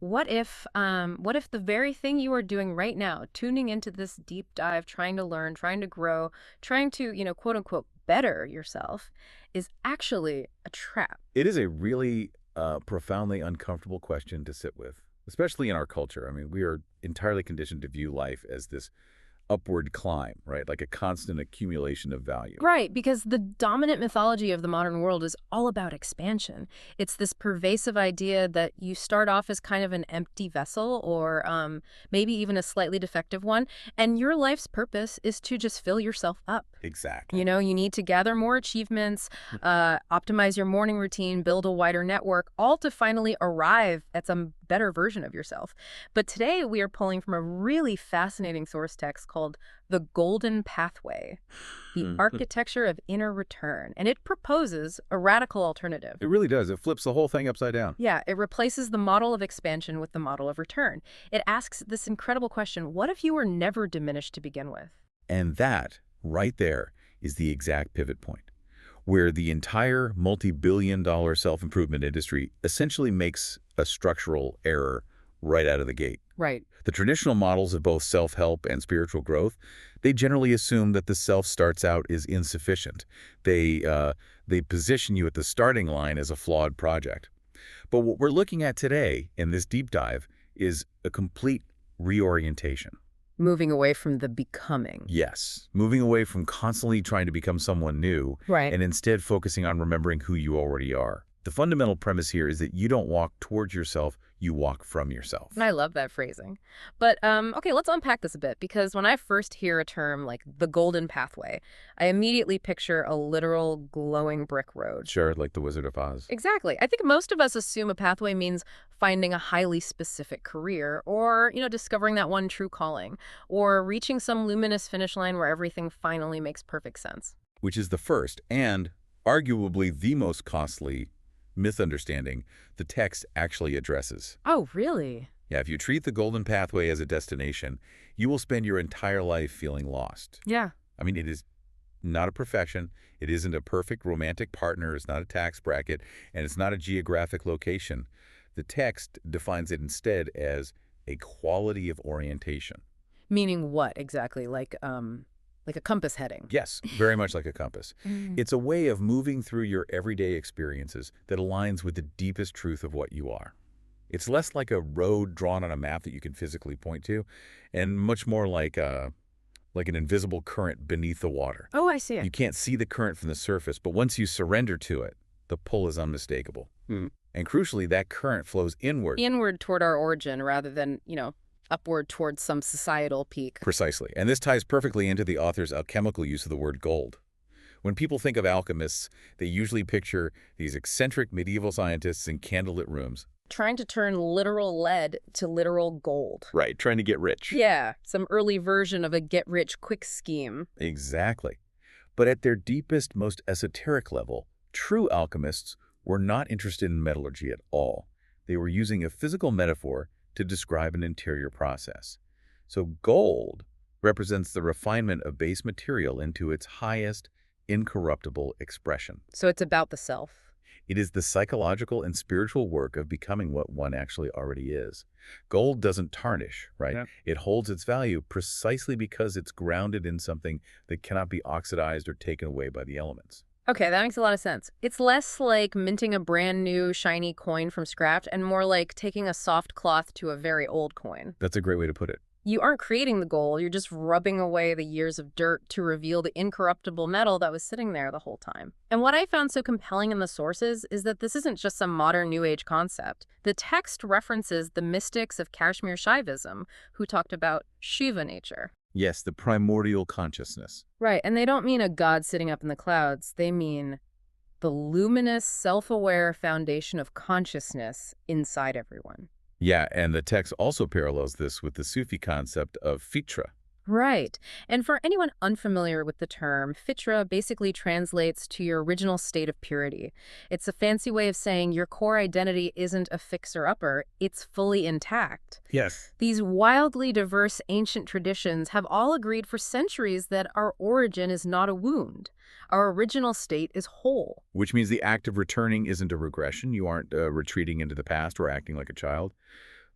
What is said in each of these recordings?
What if the very thing you are doing right now, tuning into this deep dive, trying to learn, trying to grow, trying to, quote unquote, better yourself, is actually a trap? It is a really profoundly uncomfortable question to sit with, especially in our culture. I mean, we are entirely conditioned to view life as this upward climb, right? Like a constant accumulation of value. Right, because the dominant mythology of the modern world is all about expansion. It's this pervasive idea that you start off as kind of an empty vessel or maybe even a slightly defective one, and your life's purpose is to just fill yourself up. Exactly. You need to gather more achievements, optimize your morning routine, build a wider network, all to finally arrive at some better version of yourself. But today we are pulling from a really fascinating source text called The Golden Pathway, the architecture of inner return. And it proposes a radical alternative. It really does. It flips the whole thing upside down. Yeah, it replaces the model of expansion with the model of return. It asks this incredible question: what if you were never diminished to begin with? And that, right there, is the exact pivot point, where the entire multi-billion-dollar self-improvement industry essentially makes a structural error right out of the gate. Right. The traditional models of both self-help and spiritual growth, they generally assume that the self starts out is insufficient. They position you at the starting line as a flawed project. But what we're looking at today in this deep dive is a complete reorientation. Moving away from the becoming. Yes, moving away from constantly trying to become someone new Right. and instead focusing on remembering who you already are. The fundamental premise here is that you don't walk towards yourself, you walk from yourself. I love that phrasing. But, okay, let's unpack this a bit, because when I first hear a term like the golden pathway, I immediately picture a literal glowing brick road. Sure, like the Wizard of Oz. Exactly. I think most of us assume a pathway means finding a highly specific career or, discovering that one true calling or reaching some luminous finish line where everything finally makes perfect sense. Which is the first and arguably the most costly misunderstanding the text actually addresses. Oh, really? Yeah, if you treat the golden pathway as a destination, you will spend your entire life feeling lost. Yeah. I mean, it is not a profession. It isn't a perfect romantic partner. It's not a tax bracket, and it's not a geographic location. The text defines it instead as a quality of orientation. Meaning what exactly? Like a compass heading. Yes, very much like a compass. Mm. It's a way of moving through your everyday experiences that aligns with the deepest truth of what you are. It's less like a road drawn on a map that you can physically point to, and much more like an invisible current beneath the water. Oh, I see You it. can't see the current from the surface, but once you surrender to it, the pull is unmistakable. And crucially, that current flows inward. Inward toward our origin rather than, upward towards some societal peak. Precisely. And this ties perfectly into the author's alchemical use of the word gold. When people think of alchemists, they usually picture these eccentric medieval scientists in candlelit rooms. Trying to turn literal lead to literal gold. Right, trying to get rich. Yeah, some early version of a get-rich-quick scheme. Exactly. But at their deepest, most esoteric level, true alchemists were not interested in metallurgy at all. They were using a physical metaphor to describe an interior process. So gold represents the refinement of base material into its highest, incorruptible expression. So it's about the self. It is the psychological and spiritual work of becoming what one actually already is. Gold doesn't tarnish, right? Yeah. It holds its value precisely because it's grounded in something that cannot be oxidized or taken away by the elements. Okay, that makes a lot of sense. It's less like minting a brand new shiny coin from scratch and more like taking a soft cloth to a very old coin. That's a great way to put it. You aren't creating the gold, you're just rubbing away the years of dirt to reveal the incorruptible metal that was sitting there the whole time. And what I found so compelling in the sources is that this isn't just some modern New Age concept. The text references the mystics of Kashmir Shaivism who talked about Shiva nature. Yes, the primordial consciousness. Right, and they don't mean a god sitting up in the clouds. They mean the luminous, self-aware foundation of consciousness inside everyone. Yeah, and the text also parallels this with the Sufi concept of fitra. Right. And for anyone unfamiliar with the term, fitra basically translates to your original state of purity. It's a fancy way of saying your core identity isn't a fixer-upper, it's fully intact. Yes. These wildly diverse ancient traditions have all agreed for centuries that our origin is not a wound. Our original state is whole. Which means the act of returning isn't a regression. You aren't retreating into the past or acting like a child.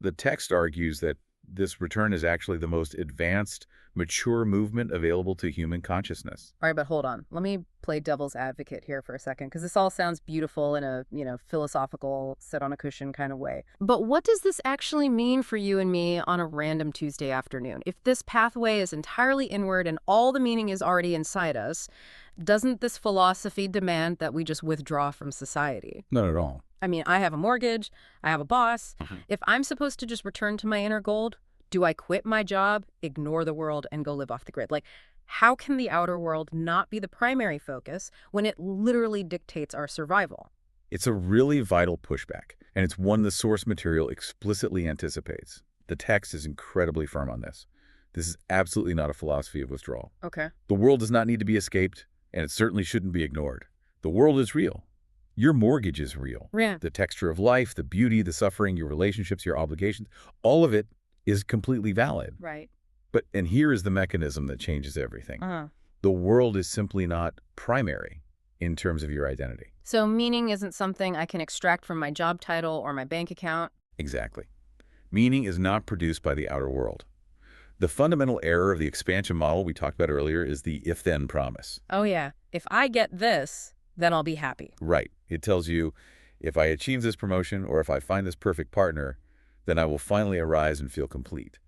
The text argues that this return is actually the most advanced, mature movement available to human consciousness. All right, but hold on. Let me play devil's advocate here for a second, because this all sounds beautiful in a, philosophical, sit on a cushion kind of way. But what does this actually mean for you and me on a random Tuesday afternoon? If this pathway is entirely inward and all the meaning is already inside us, doesn't this philosophy demand that we just withdraw from society? Not at all. I mean, I have a mortgage, I have a boss. Mhm. If I'm supposed to just return to my inner gold, do I quit my job, ignore the world, and go live off the grid? Like, how can the outer world not be the primary focus when it literally dictates our survival? It's a really vital pushback, and it's one the source material explicitly anticipates. The text is incredibly firm on this. This is absolutely not a philosophy of withdrawal. Okay. The world does not need to be escaped, and it certainly shouldn't be ignored. The world is real. Your mortgage is real. Yeah. The texture of life, the beauty, the suffering, your relationships, your obligations, all of it is completely valid. Right. And here is the mechanism that changes everything. Uh-huh. The world is simply not primary in terms of your identity. So meaning isn't something I can extract from my job title or my bank account? Exactly. Meaning is not produced by the outer world. The fundamental error of the expansion model we talked about earlier is the if-then promise. Oh, yeah. If I get this, then I'll be happy. Right. It tells you, if I achieve this promotion or if I find this perfect partner, then I will finally arise and feel complete.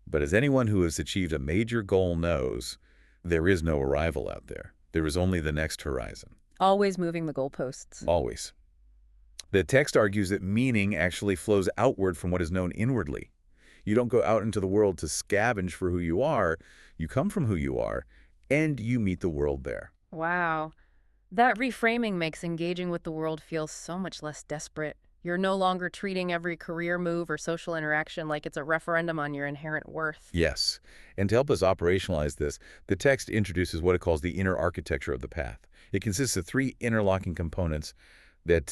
But as anyone who has achieved a major goal knows, there is no arrival out there. There is only the next horizon. Always moving the goalposts. Always. The text argues that meaning actually flows outward from what is known inwardly. You don't go out into the world to scavenge for who you are. You come from who you are, and you meet the world there. Wow. That reframing makes engaging with the world feel so much less desperate. You're no longer treating every career move or social interaction like it's a referendum on your inherent worth. Yes. And to help us operationalize this, the text introduces what it calls the inner architecture of the path. It consists of three interlocking components that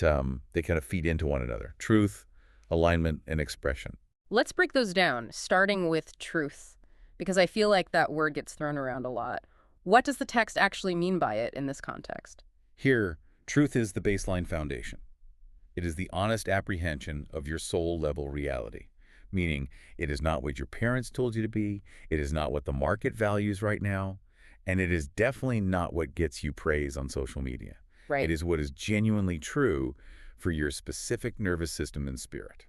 they kind of feed into one another: truth, alignment, and expression. Let's break those down, starting with truth, because I feel like that word gets thrown around a lot. What does the text actually mean by it in this context? Here, truth is the baseline foundation. It is the honest apprehension of your soul-level reality, meaning it is not what your parents told you to be, it is not what the market values right now, and it is definitely not what gets you praise on social media. Right. It is what is genuinely true for your specific nervous system and spirit.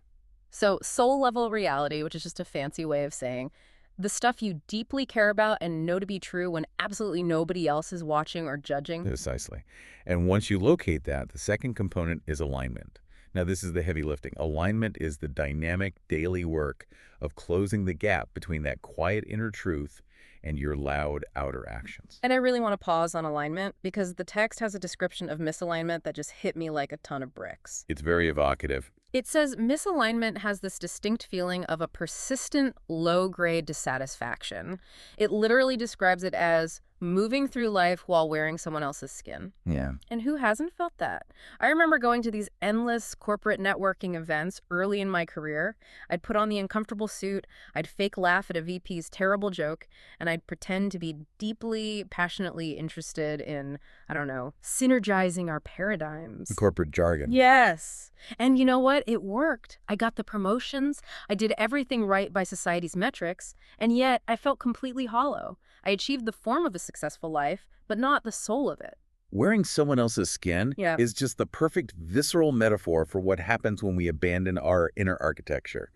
So soul-level reality, which is just a fancy way of saying the stuff you deeply care about and know to be true when absolutely nobody else is watching or judging. Precisely. And once you locate that, the second component is alignment. Now, this is the heavy lifting. Alignment is the dynamic daily work of closing the gap between that quiet inner truth and your loud outer actions. And I really want to pause on alignment because the text has a description of misalignment that just hit me like a ton of bricks. It's very evocative. It says misalignment has this distinct feeling of a persistent low-grade dissatisfaction. It literally describes it as moving through life while wearing someone else's skin. Yeah. And who hasn't felt that? I remember going to these endless corporate networking events early in my career. I'd put on the uncomfortable suit, I'd fake laugh at a VP's terrible joke, and I'd pretend to be deeply, passionately interested in, I don't know, synergizing our paradigms. The corporate jargon. Yes. And you know what? It worked. I got the promotions. I did everything right by society's metrics. And yet I felt completely hollow. I achieved the form of a successful life, but not the soul of it. Wearing someone else's skin Yeah. is just the perfect visceral metaphor for what happens when we abandon our inner architecture,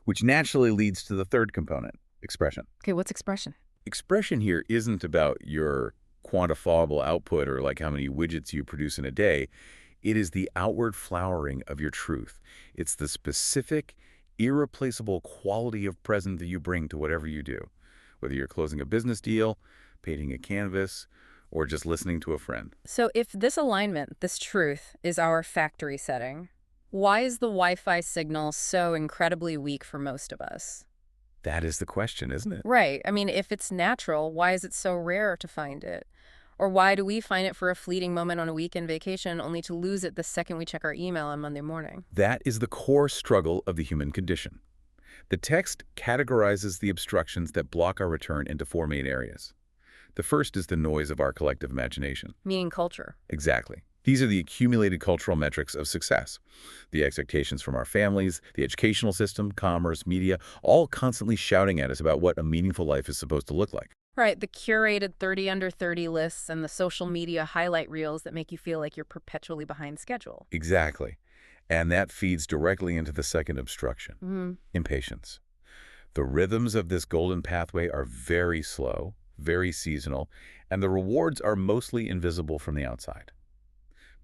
which naturally leads to the third component, expression. Okay, what's expression? Expression here isn't about your quantifiable output or like how many widgets you produce in a day. It is the outward flowering of your truth. It's the specific, irreplaceable quality of present that you bring to whatever you do, whether you're closing a business deal, painting a canvas, or just listening to a friend. So if this alignment, this truth, is our factory setting, why is the Wi-Fi signal so incredibly weak for most of us? That is the question, isn't it? Right. I mean, if it's natural, why is it so rare to find it? Or why do we find it for a fleeting moment on a weekend vacation only to lose it the second we check our email on Monday morning? That is the core struggle of the human condition. The text categorizes the obstructions that block our return into four main areas. The first is the noise of our collective imagination. Meaning culture. Exactly. These are the accumulated cultural metrics of success. The expectations from our families, the educational system, commerce, media, all constantly shouting at us about what a meaningful life is supposed to look like. Right, the curated 30 under 30 lists and the social media highlight reels that make you feel like you're perpetually behind schedule. Exactly. And that feeds directly into the second obstruction, Mm. impatience. The rhythms of this golden pathway are very slow, very seasonal, and the rewards are mostly invisible from the outside.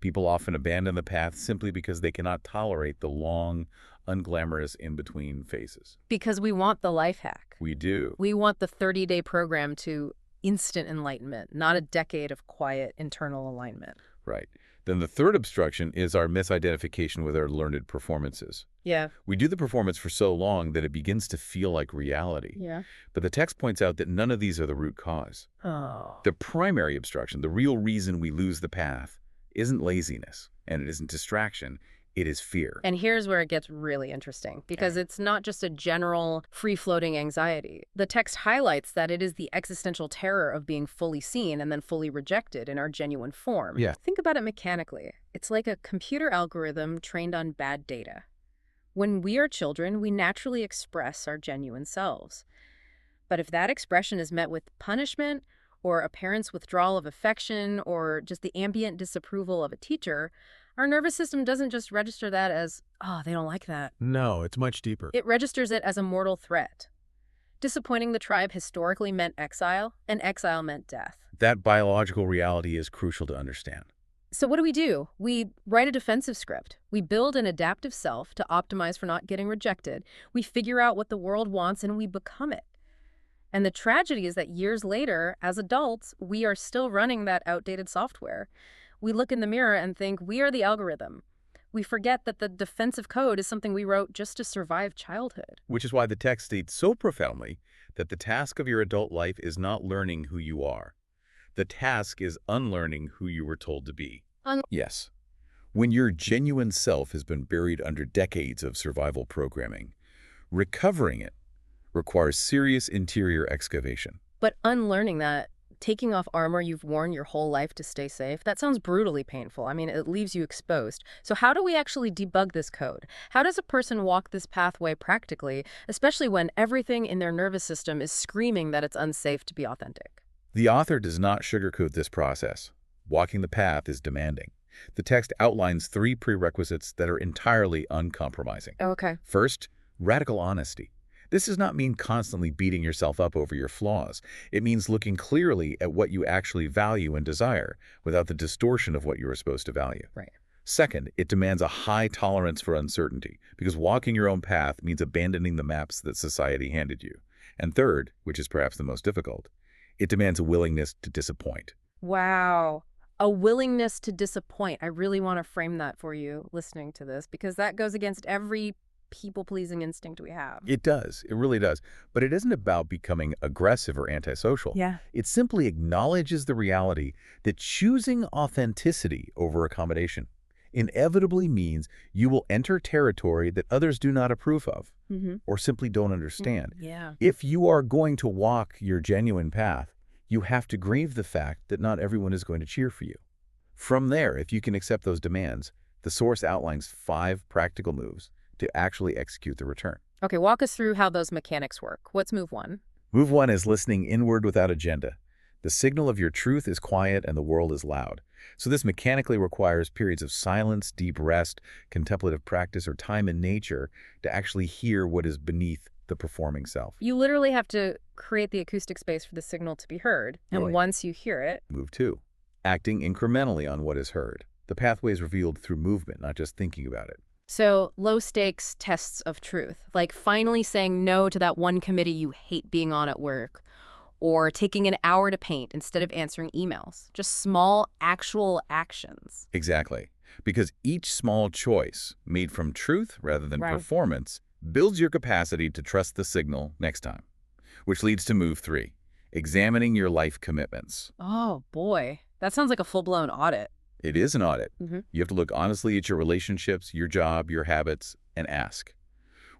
People often abandon the path simply because they cannot tolerate the long, unglamorous in-between phases. Because we want the life hack. We do. We want the 30-day program to instant enlightenment, not a decade of quiet internal alignment. Right. Then the third obstruction is our misidentification with our learned performances. Yeah. We do the performance for so long that it begins to feel like reality. Yeah. But the text points out that none of these are the root cause. Oh. The primary obstruction, the real reason we lose the path, isn't laziness, and it isn't distraction. It is fear. And here's where it gets really interesting, because it's not just a general free-floating anxiety. The text highlights that it is the existential terror of being fully seen and then fully rejected in our genuine form. Yeah. Think about it mechanically. It's like a computer algorithm trained on bad data. When we are children, we naturally express our genuine selves. But if that expression is met with punishment, or a parent's withdrawal of affection, or just the ambient disapproval of a teacher, our nervous system doesn't just register that as, oh, they don't like that. No, it's much deeper. It registers it as a mortal threat. Disappointing the tribe historically meant exile, and exile meant death. That biological reality is crucial to understand. So what do? We write a defensive script. We build an adaptive self to optimize for not getting rejected. We figure out what the world wants, and we become it. And the tragedy is that years later, as adults, we are still running that outdated software. We look in the mirror and think we are the algorithm. We forget that the defensive code is something we wrote just to survive childhood. Which is why the text states so profoundly that the task of your adult life is not learning who you are. The task is unlearning who you were told to be. Yes. When your genuine self has been buried under decades of survival programming, recovering it requires serious interior excavation. But unlearning that, taking off armor you've worn your whole life to stay safe, that sounds brutally painful. I mean, it leaves you exposed. So how do we actually debug this code? How does a person walk this pathway practically, especially when everything in their nervous system is screaming that it's unsafe to be authentic? The author does not sugarcoat this process. Walking the path is demanding. The text outlines 3 prerequisites that are entirely uncompromising. Okay. First, radical honesty. This does not mean constantly beating yourself up over your flaws. It means looking clearly at what you actually value and desire without the distortion of what you are supposed to value. Right. Second, it demands a high tolerance for uncertainty because walking your own path means abandoning the maps that society handed you. And third, which is perhaps the most difficult, it demands a willingness to disappoint. Wow. A willingness to disappoint. I really want to frame that for you listening to this, because that goes against every people-pleasing instinct we have. It does. It really does. But it isn't about becoming aggressive or antisocial. Yeah. It simply acknowledges the reality that choosing authenticity over accommodation inevitably means you will enter territory that others do not approve of or simply don't understand. Yeah. If you are going to walk your genuine path, you have to grieve the fact that not everyone is going to cheer for you. From there, if you can accept those demands, the source outlines 5 practical moves to actually execute the return. Okay, walk us through how those mechanics work. What's move 1? Move 1 is listening inward without agenda. The signal of your truth is quiet and the world is loud. So this mechanically requires periods of silence, deep rest, contemplative practice, or time in nature to actually hear what is beneath the performing self. You literally have to create the acoustic space for the signal to be heard. And Right. once you hear it, Move 2, acting incrementally on what is heard. The pathway is revealed through movement, not just thinking about it. so low-stakes tests of truth, like finally saying no to that one committee you hate being on at work, or taking an hour to paint instead of answering emails. Just small, actual actions. Exactly. Because each small choice, made from truth rather than Right. performance, builds your capacity to trust the signal next time. Which leads to move 3, examining your life commitments. Oh, boy. That sounds like a full-blown audit. It is an audit. Mm-hmm. You have to look honestly at your relationships, your job, your habits, and ask,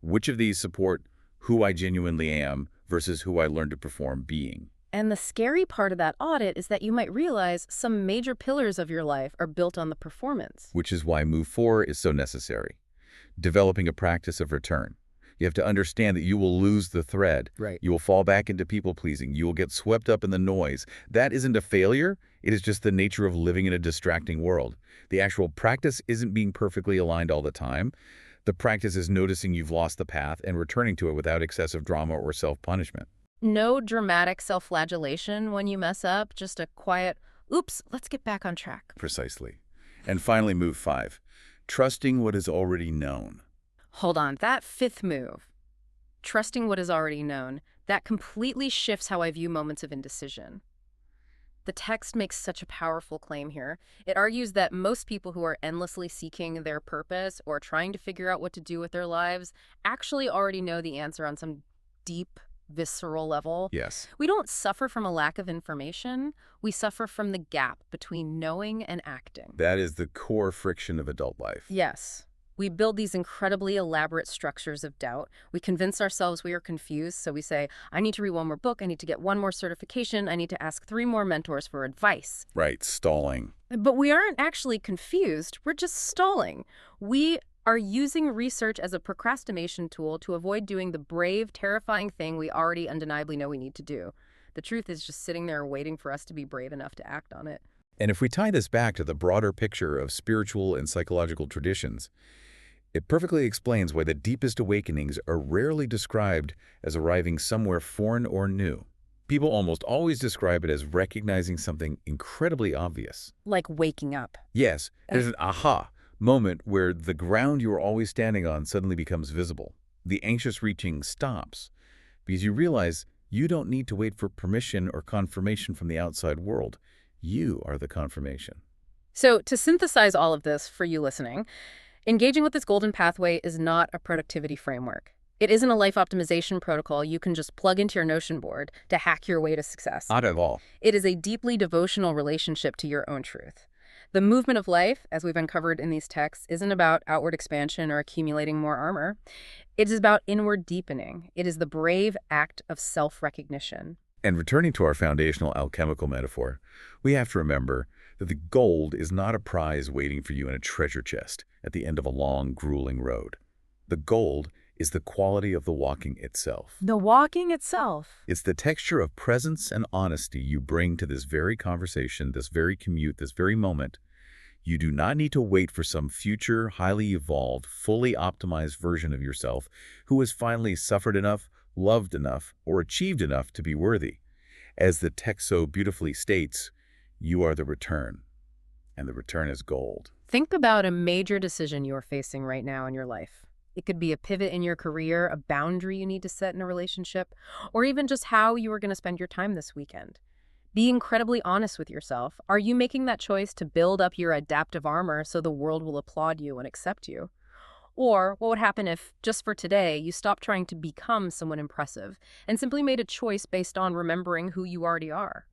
which of these support who I genuinely am versus who I learned to perform being? And the scary part of that audit is that you might realize some major pillars of your life are built on the performance. Which is why Move 4 is so necessary. Developing a practice of return. You have to understand that you will lose the thread. Right. You will fall back into people-pleasing. You will get swept up in the noise. That isn't a failure. It is just the nature of living in a distracting world. The actual practice isn't being perfectly aligned all the time. The practice is noticing you've lost the path and returning to it without excessive drama or self-punishment. No dramatic self-flagellation when you mess up, just a quiet, oops, let's get back on track. Precisely. And finally, Move 5. Trusting what is already known. Hold on, that fifth move, trusting what is already known, that completely shifts how I view moments of indecision. The text makes such a powerful claim here. It argues that most people who are endlessly seeking their purpose or trying to figure out what to do with their lives actually already know the answer on some deep, visceral level. Yes. We don't suffer from a lack of information. We suffer from the gap between knowing and acting. That is the core friction of adult life. Yes. We build these incredibly elaborate structures of doubt. We convince ourselves we are confused, so we say, I need to read one more book, I need to get one more certification, I need to ask 3 more mentors for advice. Right, stalling. But we aren't actually confused, we're just stalling. We are using research as a procrastination tool to avoid doing the brave, terrifying thing we already undeniably know we need to do. The truth is just sitting there waiting for us to be brave enough to act on it. And if we tie this back to the broader picture of spiritual and psychological traditions, it perfectly explains why the deepest awakenings are rarely described as arriving somewhere foreign or new. People almost always describe it as recognizing something incredibly obvious. Like waking up. Yes, there's an aha moment where the ground you are always standing on suddenly becomes visible. The anxious reaching stops because you realize you don't need to wait for permission or confirmation from the outside world. You are the confirmation. So to synthesize all of this for you listening, engaging with this golden pathway is not a productivity framework. It isn't a life optimization protocol you can just plug into your Notion board to hack your way to success. Not at all. It is a deeply devotional relationship to your own truth. The movement of life, as we've uncovered in these texts, isn't about outward expansion or accumulating more armor. It is about inward deepening. It is the brave act of self-recognition. And returning to our foundational alchemical metaphor, we have to remember that the gold is not a prize waiting for you in a treasure chest at the end of a long, grueling road. The gold is the quality of the walking itself. The walking itself. It's the texture of presence and honesty you bring to this very conversation, this very commute, this very moment. You do not need to wait for some future, highly evolved, fully optimized version of yourself who has finally suffered enough, loved enough, or achieved enough to be worthy. As the text so beautifully states, you are the return, and the return is gold. Think about a major decision you're facing right now in your life. It could be a pivot in your career, a boundary you need to set in a relationship, or even just how you are going to spend your time this weekend. Be incredibly honest with yourself. Are you making that choice to build up your adaptive armor so the world will applaud you and accept you? Or what would happen if, just for today, you stopped trying to become someone impressive and simply made a choice based on remembering who you already are?